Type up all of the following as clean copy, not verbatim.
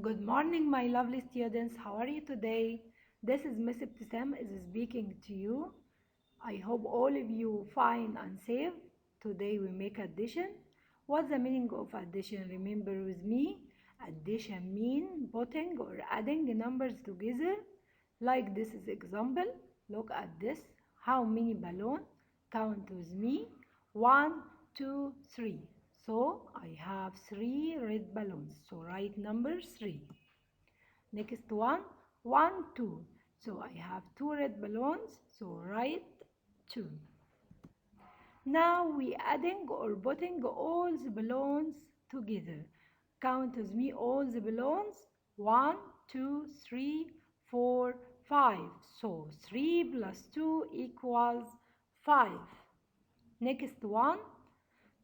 Good morning, my lovely students. How are you today? This is Miss Ibtisam is speaking to you. I hope all of you fine and safe. Today we make addition. What's the meaning of addition? Remember with me. Addition mean putting or adding numbers together. Like this is example. Look at this. How many balloons? Count with me. One, two, three. So I have three red balloons. So write number three. Next one, two. So I have two red balloons. So write two. Now we adding or putting all the balloons together. Count with me all the balloons. One, two, three, four, five. So 3 plus 2 equals 5. Next one.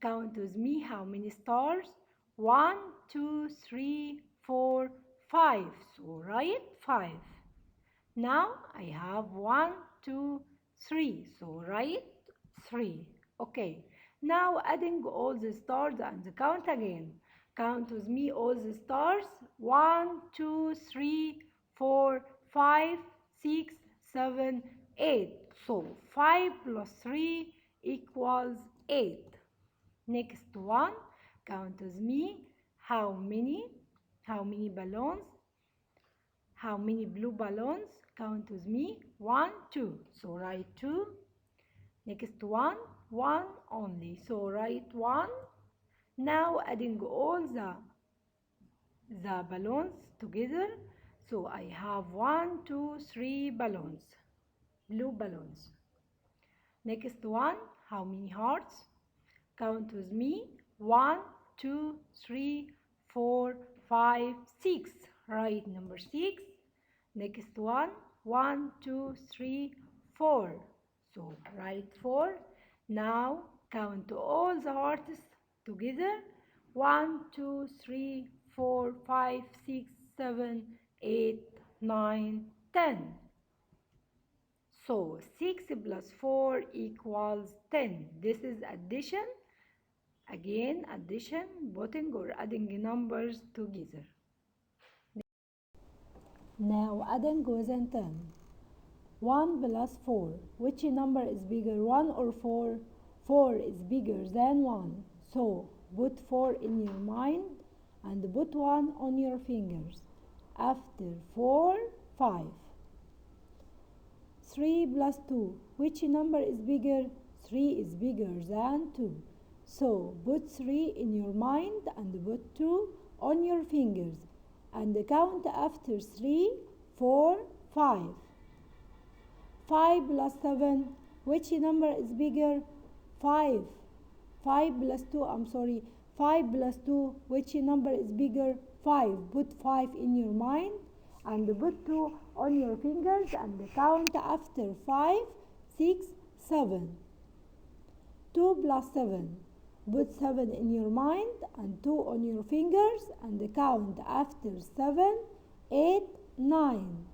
Count with me how many stars? One, two, three, four, five. So write 5. Now I have one, two, three. So write 3. Okay. Now adding all the stars and count again. Count with me all the stars. One, two, three, four, five, 6, 7, 8. So 5 plus 3 equals 8. Next one, count with me. How many? How many balloons? How many blue balloons? Count with me. One, two. So write two. Next one only. So write one. Now adding all the balloons together. So I have one, two, three balloons. Blue balloons. Next one, how many hearts? Count with me. One, two, three, four, five, 6. Write number 6. Next one, two, three, 4. So write 4. Now count all the hearts together. One, two, three, four, five, 6, 7, 8, 9, 10. So 6 plus 4 equals 10. This is addition. Again, addition, putting or adding numbers together. Now adding with an 10. 1 plus 4. Which number is bigger, 1 or 4? 4 is bigger than 1. So put 4 in your mind and put 1 on your fingers. After 4, 5. 3 plus 2. Which number is bigger? 3 is bigger than 2. So put 3 in your mind and put 2 on your fingers and count after 3, 4, 5. 5 plus 7. Which number is bigger? 5. 5 plus 2, 5 plus 2. Which number is bigger? 5. Put 5 in your mind and put 2 on your fingers and count after 5, 6, 7. 2 plus 7. Put 7 in your mind and 2 on your fingers and count after 7, 8, 9.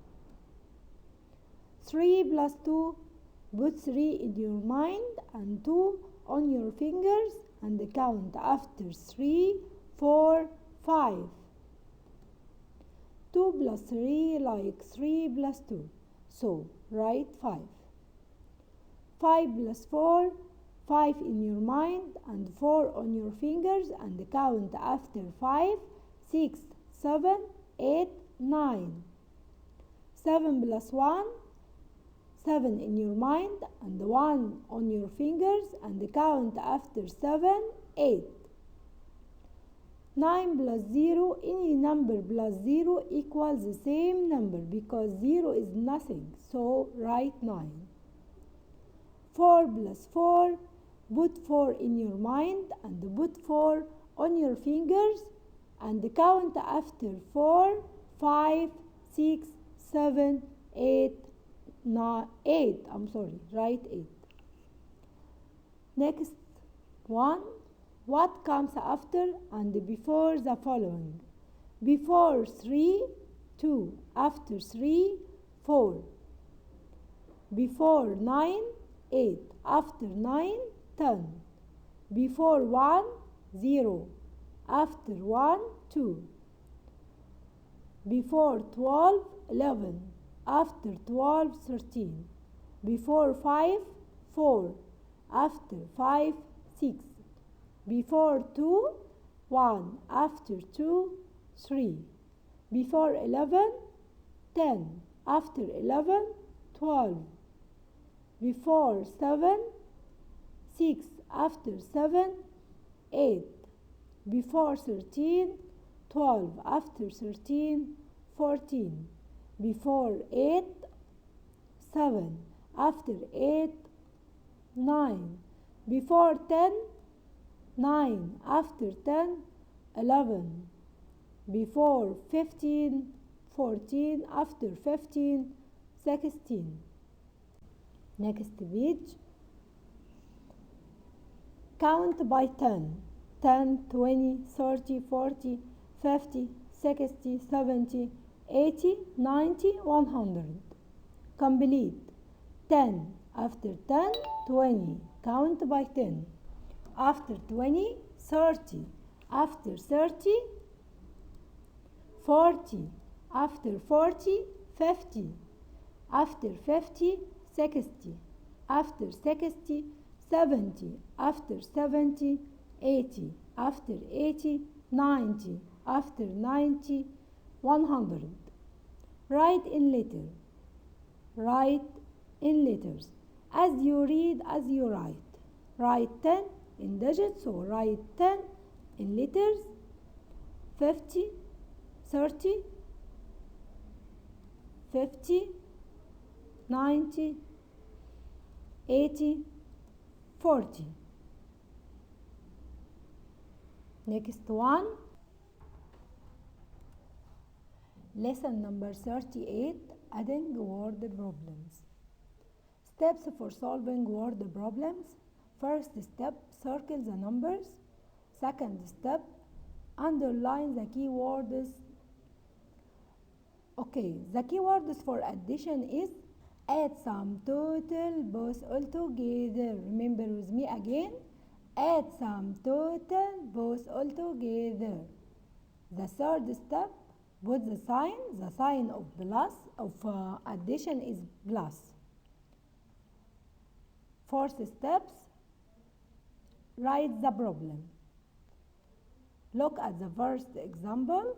3 plus 2. Put 3 in your mind and 2 on your fingers and count after 3, 4, 5. 2 plus 3 like 3 plus 2. So write 5. 5 plus 4. 5 in your mind and 4 on your fingers and count after 5, 6, 7, 8, 9. 7 plus 1. 7 in your mind and 1 on your fingers and count after 7, 8. 9 plus 0, any number plus 0 equals the same number because 0 is nothing, so write 9. 4 plus 4, put 4 in your mind and put 4 on your fingers and count after 4, 5, 6, 7, 8, 9, 8, write 8. Next one, what comes after and before the following? Before 3, 2, after 3, 4. Before 9, 8, after 9, 10. Before 1, 0, after 1, 2. Before 12, 11. After 12, 13. Before 5, 4. After 5, 6. Before 2, 1. After 2, 3. Before 11, 10. After 11, 12. Before 7, 6. After 7, 8. Before 13, 12. After 13, 14. Before 8, 7. After 8, 9. Before 10, 9. After 10, 11. Before 15, 14. After 15, 16. Next page. Count by 10. 10, 20, 30, 40, 50, 60, 70, 80, 90, 100. Complete. 10. After 10, 20. Count by 10. After 20, 30. After 30, 40. After 40, 50. After 50, 60. After 60, 70. After 70, 80. After 80, 90. After 90, 100. Write in letter. Write in letters. As you read, as you write. Write 10 in digits, so write 10 in letters. 50, 30, 50, 90, 80, 40. Next one. Lesson number 38, adding word problems. Steps for solving word problems. First step, circle the numbers. Second step, underline the keywords. Okay, the keywords for addition is add sum total both all together. Remember with me again. Add sum total both all together. The third step, put the sign of plus of addition is plus. Fourth steps, write the problem. Look at the first example.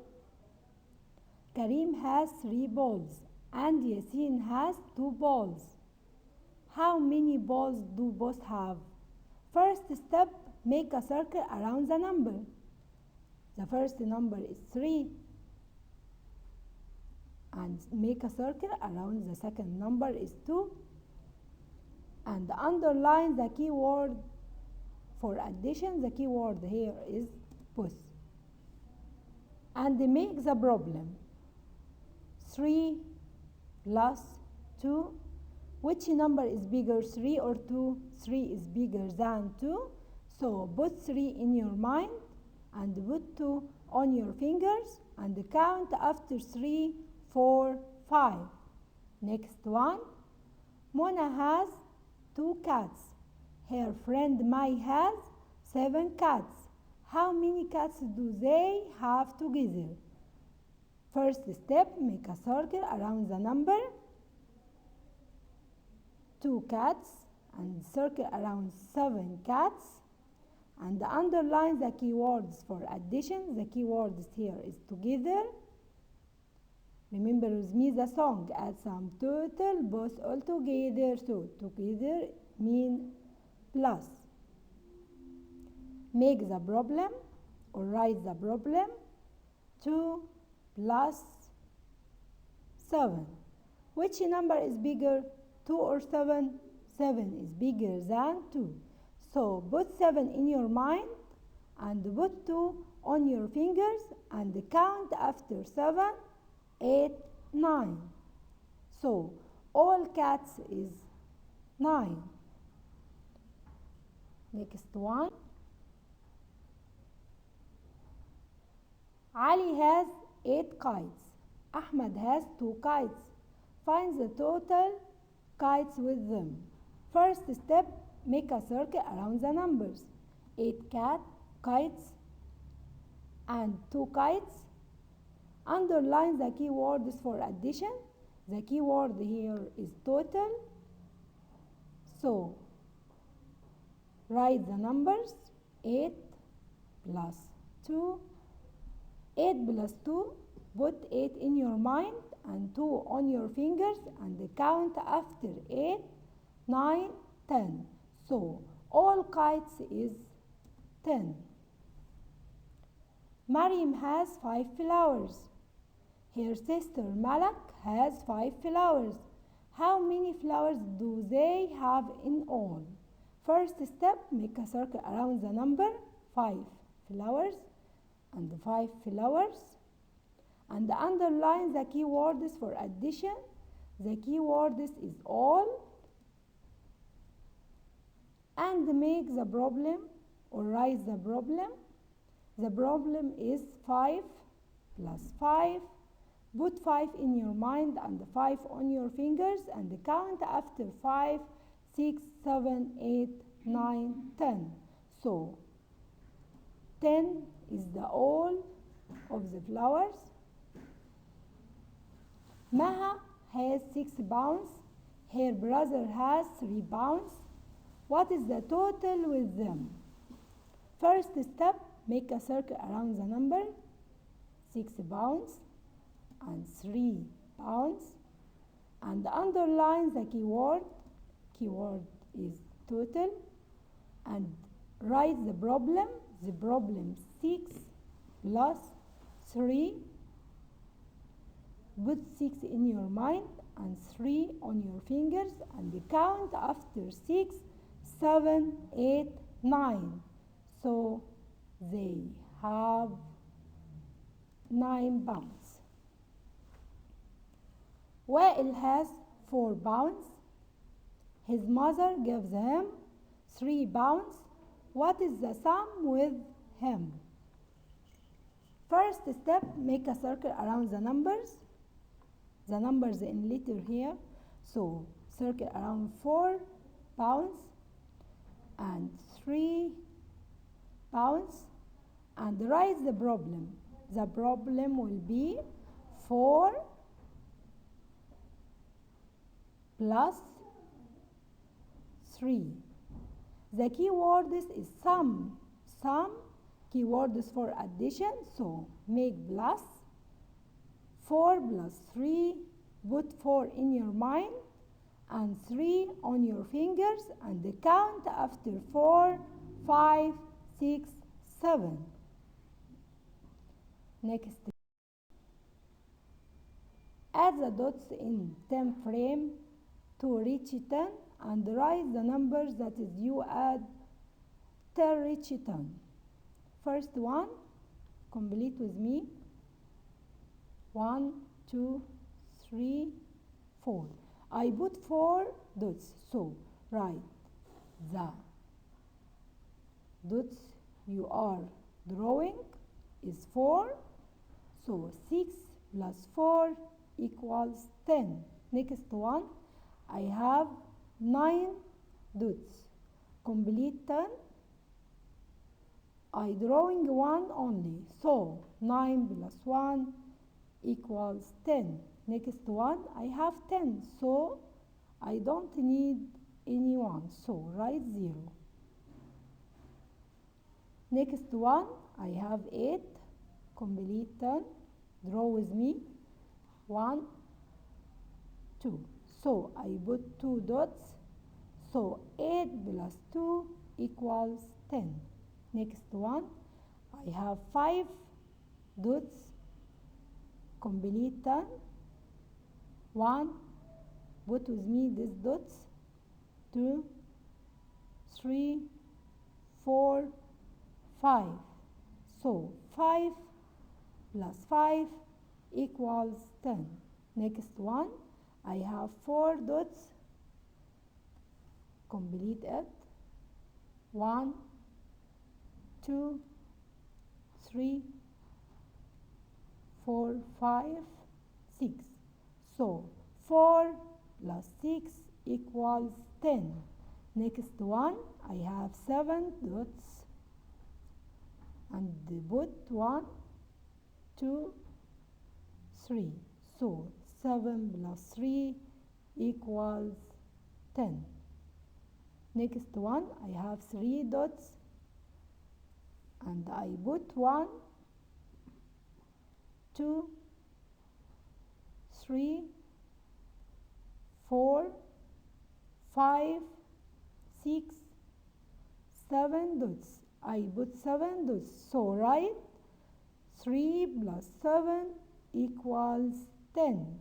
Karim has 3 balls and Yasin has 2 balls. How many balls do both have? First step, make a circle around the number. The first number is 3. And make a circle around the second number is 2. And underline the keyword for addition. The keyword here is both. And make the problem. 3 plus 2. Which number is bigger, 3 or 2? 3 is bigger than 2. So put 3 in your mind and put 2 on your fingers and count after 3, 4, 5. Next one. Mona has 2 cats. Her friend Mai has 7 cats. How many cats do they have together? First step, make a circle around the number. 2 cats and circle around 7 cats and underline the keywords for addition. The keywords here is together. Remember with me the song, add sum total both all together. So together mean plus. Make the problem or write the problem. 2 plus 7. Which number is bigger, 2 or 7? 7 is bigger than 2. So put 7 in your mind and put 2 on your fingers and count after 7, 8, 9. So all cats is 9. Next one. Ali has 8 kites. Ahmed has 2 kites. Find the total kites with them. First step, make a circle around the numbers. 8 kites and 2 kites Underline the keywords for addition. The keyword here is total. So write the numbers 8 plus 2. 8 plus 2, put 8 in your mind and 2 on your fingers and count after 8, 9, 10. So all kites is 10. Mariam has 5 flowers. Her sister Malak has 5 flowers. How many flowers do they have in all? First step, make a circle around the number 5 flowers and 5 flowers, and underline the keywords for addition. The keywords is all, and make the problem or write the problem. The problem is 5 plus 5. Put 5 in your mind and 5 on your fingers and count after 5, 6, 7, 8, 9, 10. So 10 is the all of the flowers. Maha has 6 pounds. Her brother has 3 pounds. What is the total with them? First step, make a circle around the number 6 pounds and 3 pounds, and underline the keyword. Keyword is total, and write the problem. The problem 6 plus 3. Put 6 in your mind and 3 on your fingers and count after 6, 7, 8, 9. So they have 9 pounds. Wael has 4 pounds. His mother gives him 3 pounds. What is the sum with him? First step, make a circle around the numbers. The numbers in letter here. So circle around 4 pounds and 3 pounds and write the problem. The problem will be 4 plus 3. The keyword is sum. Sum, keyword is for addition, so make plus. 4 plus 3, put 4 in your mind and 3 on your fingers and count after 4, 5, 6, 7. Next, add the dots in 10 frame to reach 10 and write the numbers that is you add till reach 10. First one, complete with me. 1, 2, 3, 4. I put 4 dots, so write the dots you are drawing is 4. So 6 plus 4 equals 10. Next one, I have 9 dots. Complete 10. I drawing 1 only, so 9 plus 1 equals 10. Next one, I have 10, so I don't need any one, so write 0. Next one, I have 8. Complete 10. Draw with me. 1, 2. So I put 2 dots. So 8 plus 2 equals 10. Next one, I have 5 dots. Complete 10. 1. Put with me these dots. 2, 3, 4, 5. So 5 plus 5 equals 10. Next one, I have 4 dots. Complete it. 1, 2, 3, 4, 5, 6. So 4 plus 6 equals 10. Next one, I have 7 dots and put 1, 2, 3. So 7 plus 3 equals 10. Next one, I have 3 dots and I put 1, 2, 3, 4, 5, 6, 7 dots. I put 7 dots. So write 3 plus 7 equals 10.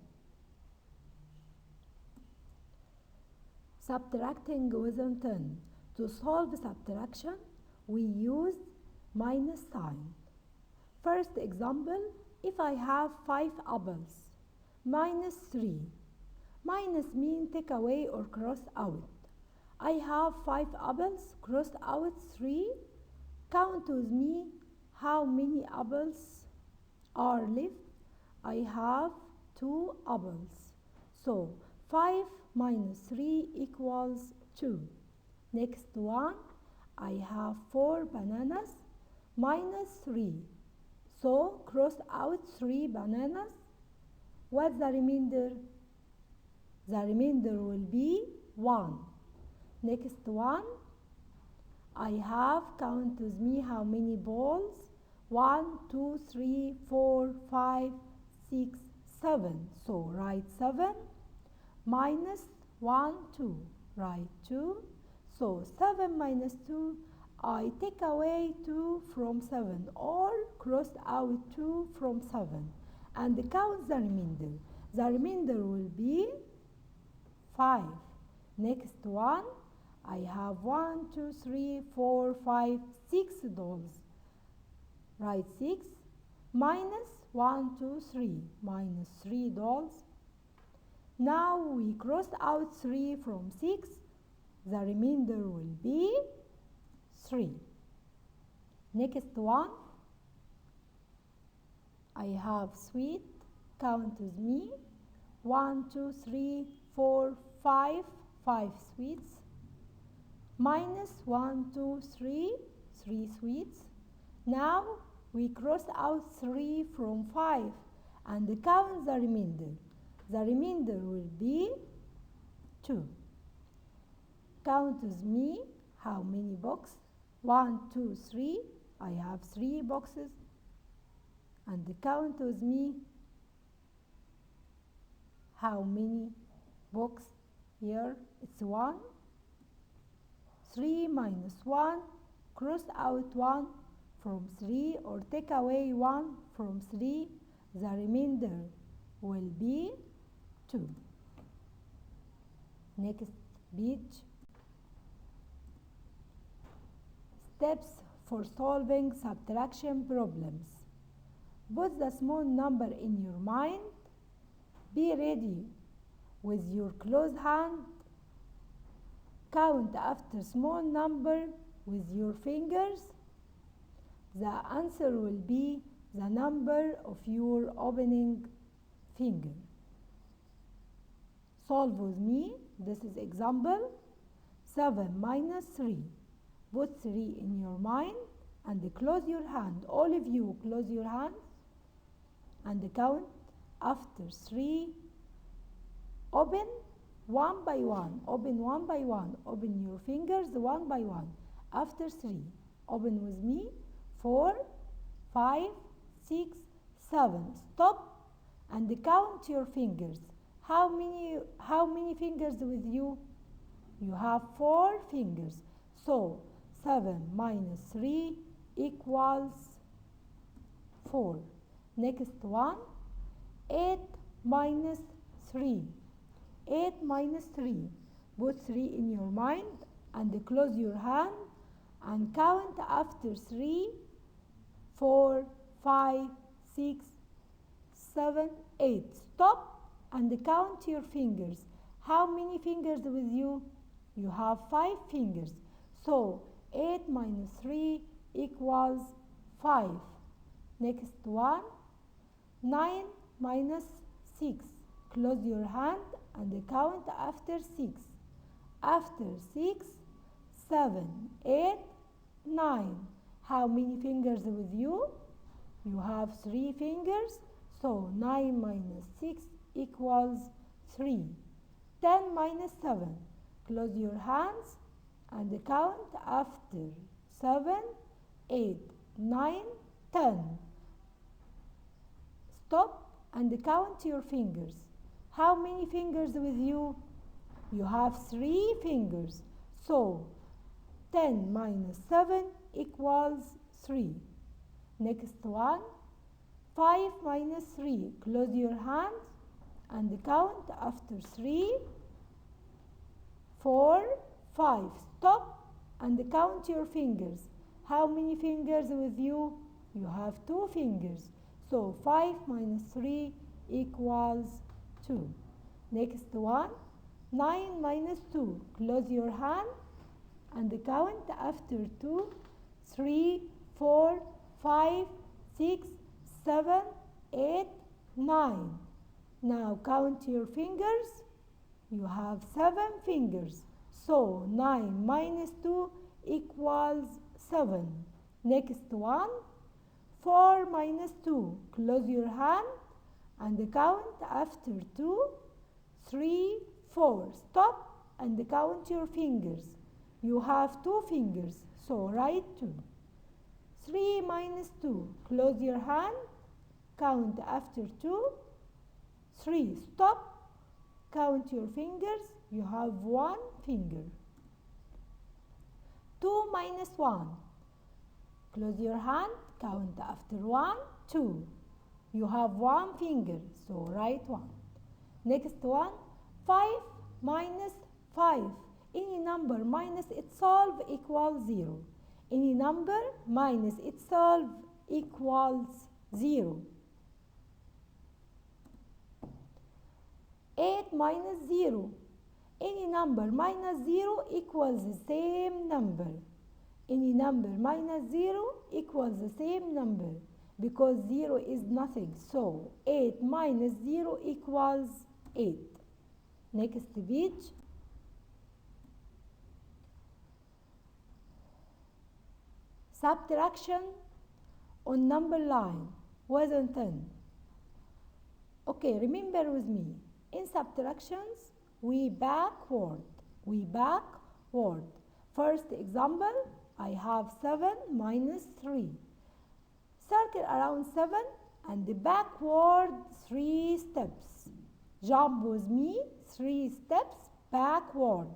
Subtracting within 10. To solve subtraction, we use minus sign. First example, if I have 5 apples, minus 3. Minus mean take away or cross out. I have 5 apples, crossed out 3. Count with me how many apples are left. I have 2 apples. So 5 minus 3 equals 2. Next one, I have 4 bananas minus 3. So cross out 3 bananas. What's the remainder? The remainder will be 1. Next one, I have, count with me how many balls. 1, 2, 3, 4, 5, 6, 7. So write 7 minus 1, 2. Write 2. So 7 minus 2, I take away 2 from 7 or cross out 2 from 7 and count the remainder. The remainder will be 5. Next one, I have 1, 2, 3, 4, 5, 6 dolls. Write 6 minus 1, 2, 3, minus 3 dolls. Now we crossed out 3 from 6. The remainder will be 3. Next one, I have sweet. Count with me. 1, 2, 3, 4, 5. 5 sweets. Minus 1, 2, 3. 3 sweets. Now we cross out 3 from 5 and count the remainder. The remainder will be 2. Count with me how many boxes. 1, 2, 3. I have 3 boxes. And count with me how many boxes here. It's 1. 3 minus 1. Cross out 1 from 3 or take away 1 from 3. The remainder will be 2. Next page. Steps for solving subtraction problems. Put the small number in your mind. Be ready with your closed hand. Count after small number with your fingers. The answer will be the number of your opening finger. Solve with me. This is example. 7 minus 3. Put 3 in your mind and close your hand. All of you close your hands and count after 3. Open one by one. Open one by one. Open your fingers one by one. After 3. Open with me. 4, 5, 6, 7. Stop and count your fingers. How many fingers with you? You have 4 fingers. So 7 minus 3 equals 4. Next one, 8 minus 3. 8 minus 3. Put 3 in your mind and close your hand and count after 3, 4, 5, 6, 7, 8. Stop and count your fingers. How many fingers with you? You have 5 fingers. So 8 minus 3 equals 5. Next one, 9 minus 6. Close your hand and count after 6. After 6, 7, 8, 9. How many fingers with you? You have 3 fingers. So 9 minus 6 equals 3. 10 minus 7. Close your hands and count after 7, 8, 9, 10. Stop and count your fingers. How many fingers with you? You have 3 fingers. So 10 minus 7 equals 3. Next one. 5 minus 3. Close your hands and count after 3, 4, 5. Stop and count your fingers. How many fingers with you? You have 2 fingers. So 5 minus 3 equals 2. Next one. 9 minus 2. Close your hand and count after 2, 3, 4, 5, 6, 7, 8, 9. Now count your fingers. You have 7 fingers. So 9 minus 2 equals 7. Next one. 4 minus 2. Close your hand and count after 2, 3, 4. Stop and count your fingers. You have 2 fingers. So write 2. 3 minus 2. Close your hand. Count after 2, 3. Stop. Count your fingers. You have 1 finger. 2 minus 1. Close your hand. Count after 1, 2. You have 1 finger. So write 1. Next one. 5 minus 5. Any number minus itself equals 0. Any number minus itself equals 0. 8 minus 0. Any number minus 0 equals the same number. Any number minus 0 equals the same number because 0 is nothing. So 8 minus 0 equals 8. Next page. Subtraction on number line wasn't 10. Okay, remember with me. In subtractions, we backward. First example, I have 7 minus 3. Circle around 7 and backward 3 steps. Jump with me 3 steps backward.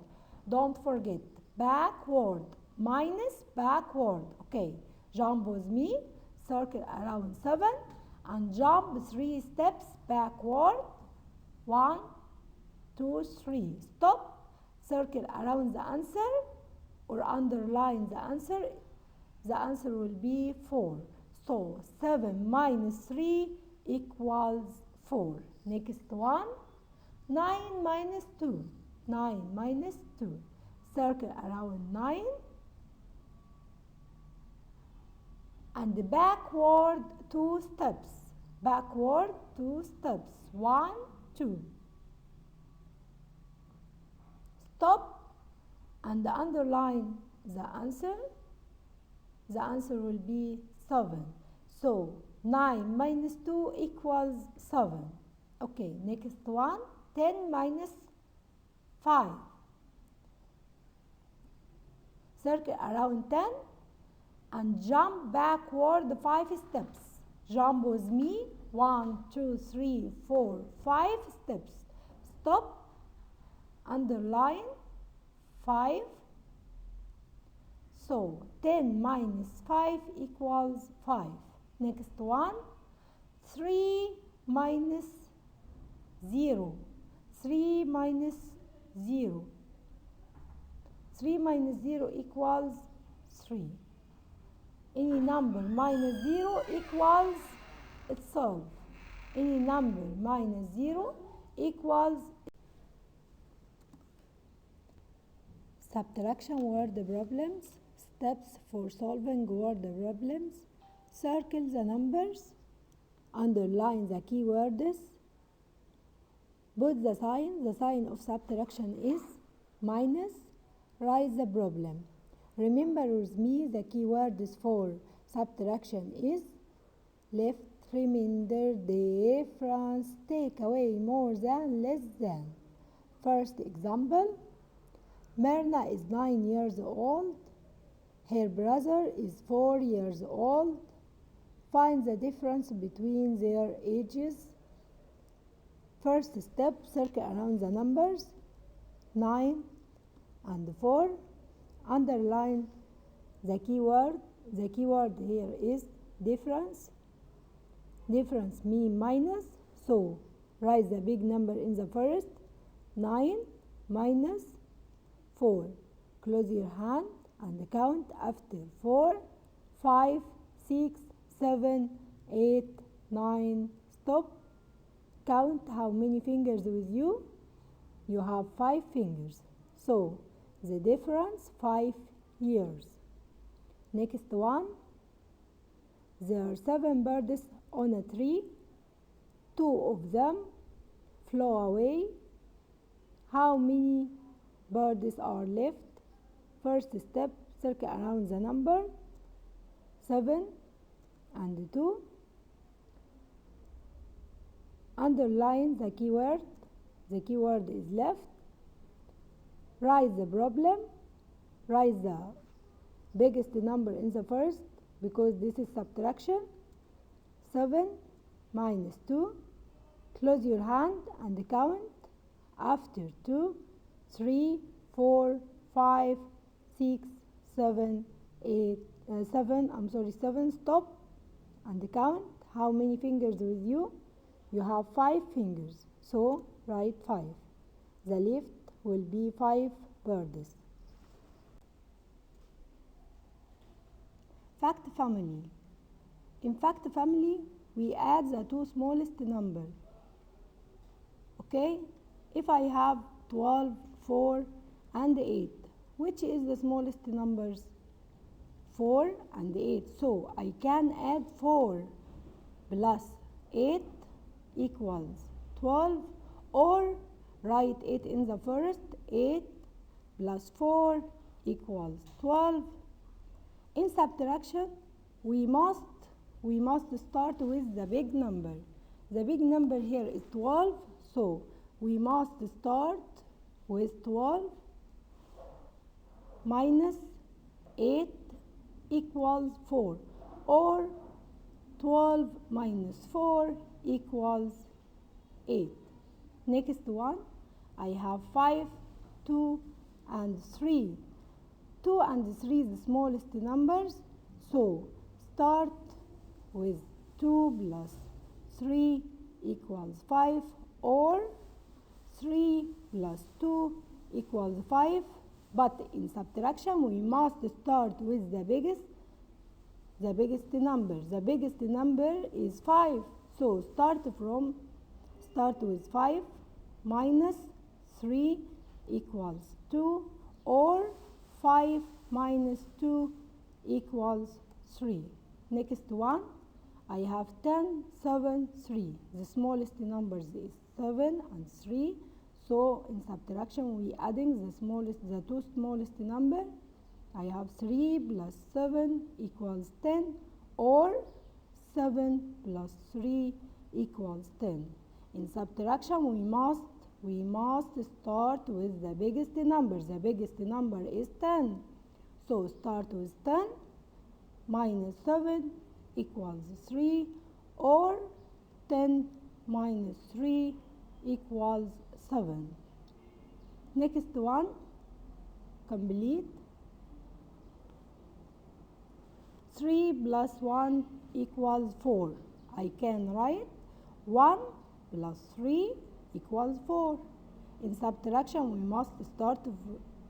Don't forget, backward minus backward. Okay, jump with me, circle around 7 and jump 3 steps backward. 1, 2, 3. Stop. Circle around the answer or underline the answer. The answer will be 4. So 7 minus 3 equals 4. Next one. 9 minus 2. 9 minus 2. Circle around 9 and backward 2 steps. Backward 2 steps. 1, 2. Stop and underline the answer. The answer will be 7. So 9 minus 2 equals 7. Okay, next one. 10 minus 5. Circle around 10 and jump backward 5 steps. Jump with me. 1, 2, 3, 4, 5 steps. Stop. Underline 5. So 10 minus 5 equals 5. Next one. 3 minus 0. 3 minus 0. 3 minus 0 equals 3. Any number minus 0 equals itself. Any number minus 0 equals. Subtraction word problems. Steps for solving word problems. Circle the numbers. Underline the keywords. Put the sign. The sign of subtraction is minus. Write the problem. Remember with me the keywords for subtraction is left, Remainder difference. Take away more than, less than. First example. Myrna is 9 years old. Her brother is 4 years old. Find the difference between their ages. First step, circle around the numbers 9 and 4. Underline the keyword. The keyword here is difference. Difference means minus. So write the big number in the first. 9 minus 4. Close your hand and count after 4, 5, 6, 7, 8, 9. Stop. Count how many fingers with you. You have 5 fingers. So the difference 5 years. Next one. There are 7 birds on a tree. 2 of them flew away. How many birds are left? First step, circle around the number 7 and 2. Underline the keyword. The keyword is left. Write the problem. Write the biggest number in the first because this is subtraction. 7 minus 2. Close your hand and count after 2, 3, 4, 5, 6, 7, 8, 7. Stop and count how many fingers with you. You have 5 fingers, so write 5. The left will be 5 birds. Fact family. In fact family, we add the two smallest numbers. Okay? If I have 12, 4, and 8, which is the smallest numbers? 4 and 8. So I can add 4 plus 8 equals 12, or write 8 in the first. 8 plus 4 equals 12. In subtraction, we must start with the big number. The big number here is 12, so we must start with 12 minus 8 equals 4, or 12 minus 4 equals 8. Next one, I have 5, 2, and 3. 2 and 3 is the smallest numbers, so start with 2 plus 3 equals 5, or 3 plus 2 equals 5. But in subtraction, we must start with the biggest number. The biggest number is 5. So start with 5 minus 3 equals 2, or 5 minus 2 equals 3. Next one, I have 10, 7, 3. The smallest numbers is 7 and 3. So in subtraction, we adding the two smallest number. I have 3 plus 7 equals 10, or 7 plus 3 equals 10. In subtraction, we must start with the biggest number. The biggest number is 10. So start with 10 minus 7 equals 3, or 10 minus 3 equals 7. Next one, complete. 3 plus 1 equals 4. I can write 1 plus 3 equals 4. In subtraction, we must start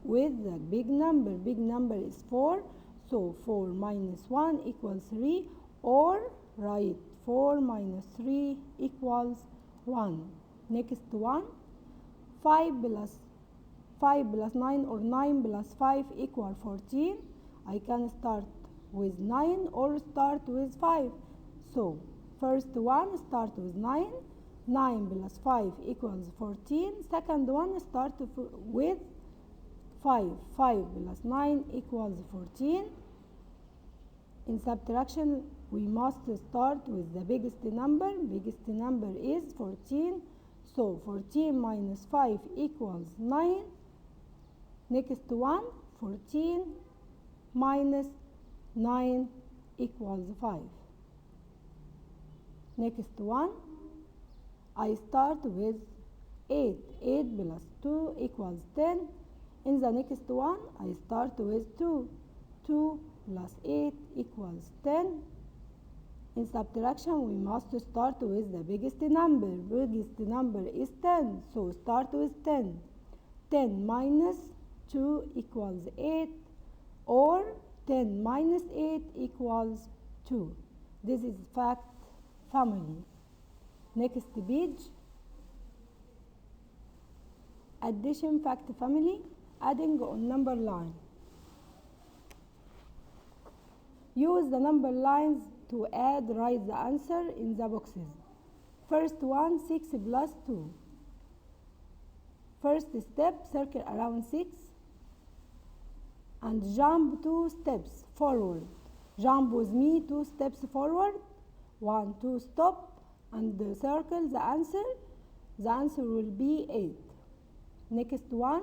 with the big number. Big number is 4. So 4 minus 1 equals 3, or write 4 minus 3 equals 1. Next one, 5 plus 9, or 9 plus 5 equals 14. I can start with 9 or start with 5. So first one, start with 9. 9 plus 5 equals 14. Second one, start with 5. 5 plus 9 equals 14. In subtraction, we must start with the biggest number. Biggest number is 14. So 14 minus 5 equals 9. Next one, 14 minus 9 equals 5. Next one, I start with 8. 8 plus 2 equals 10. In the next one, I start with 2. 2 plus 8 equals 10. In subtraction, we must start with the biggest number. Biggest number is 10, so start with 10. 10 minus 2 equals 8, or 10 minus 8 equals 2. This is fact family. Next page. Addition fact family. Adding on number line. Use the number lines to add. Write the answer in the boxes. First one, 6 plus 2. First step, circle around 6 and jump 2 steps forward. Jump with me 2 steps forward. 1, 2, stop, and circle the answer. The answer will be 8. Next one,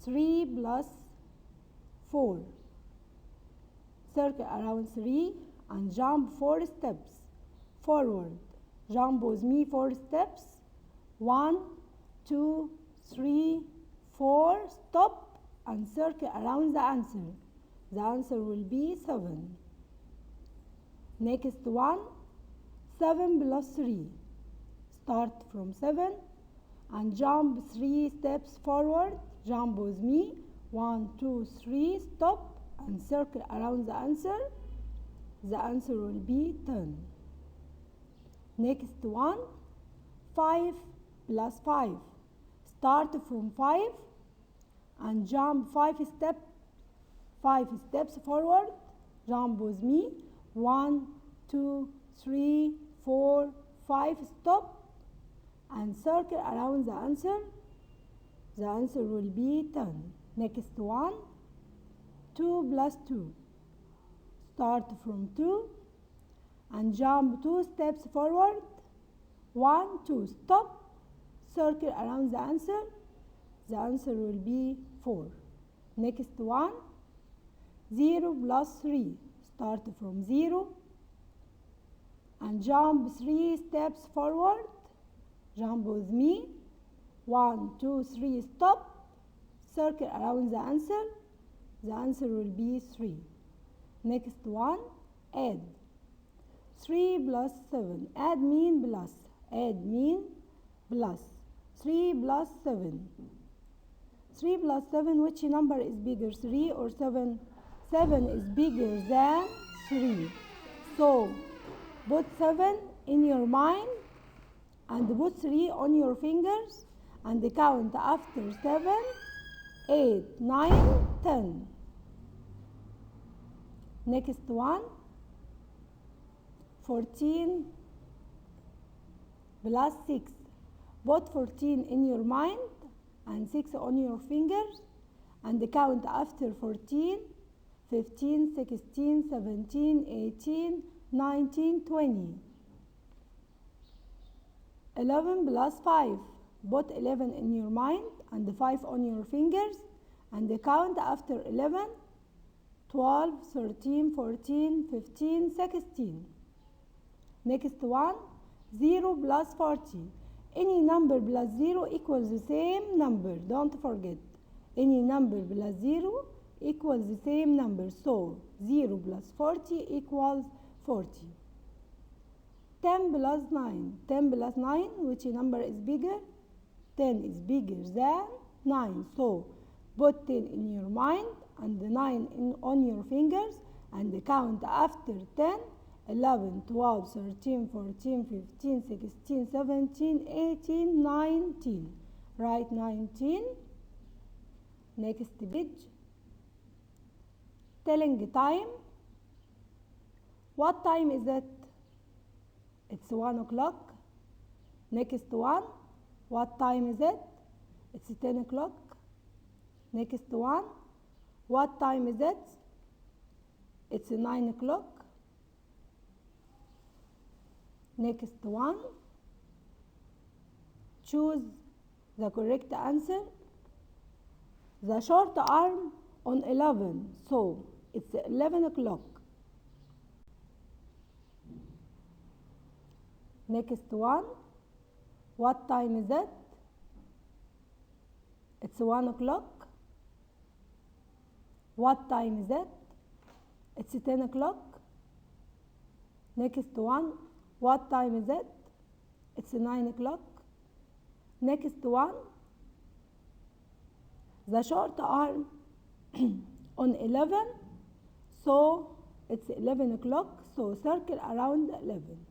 3 plus 4. Circle around 3 and jump 4 steps forward. Jump with me 4 steps. 1, 2, 3, 4. Stop and circle around the answer. The answer will be 7. Next one, 7 plus 3. Start from 7 and jump 3 steps forward. Jump with me. 1, 2, 3. Stop and circle around the answer. The answer will be 10. Next one, 5 plus 5. Start from 5 and jump 5 steps forward. Jump with me. 1, 2, 3, 4, 5. Stop and circle around the answer. The answer will be 10. Next one, 2 plus 2. Start from 2 and jump 2 steps forward. 1, 2. Stop. Circle around the answer. The answer will be 4. Next one, 0 plus 3. Start from 0 and jump 3 steps forward. Jump with me. 1, 2, 3. Stop. Circle around the answer. The answer will be 3. Next one, add. 3 plus 7. Add mean plus. Add mean plus. 3 plus 7. 3 plus 7, which number is bigger, 3 or 7? 7 is bigger than 3. So, put 7 in your mind and put 3 on your fingers and count after 7, 8, 9, 10. Next one, 14 plus 6. Put 14 in your mind and 6 on your fingers and count after 14, 15, 16, 17, 18, 19, 20. 11 plus 5. Put 11 in your mind and 5 on your fingers and count after 11, 12, 13, 14, 15, 16. Next one, 0 plus 40. Any number plus 0 equals the same number. Don't forget. Any number plus 0 equals the same number. So, 0 plus 40 equals 40. 10 plus 9. 10 plus 9, which number is bigger? 10 is bigger than 9. So, put 10 in your mind and 9 on your fingers and count after 10, 11, 12, 13, 14, 15, 16, 17, 18, 19. Write 19. Next page. Telling time. What time is it? It's 1 o'clock. Next one. What time is it? It's 10 o'clock. Next one. What time is it? It's 9 o'clock. Next one. Choose the correct answer. The short arm on 11, so it's 11 o'clock. Next one. What time is it? It's 1 o'clock. What time is it? It's 10 o'clock. Next one. What time is it? It's 9 o'clock. Next one. The short arm on 11, so it's 11 o'clock, so circle around 11.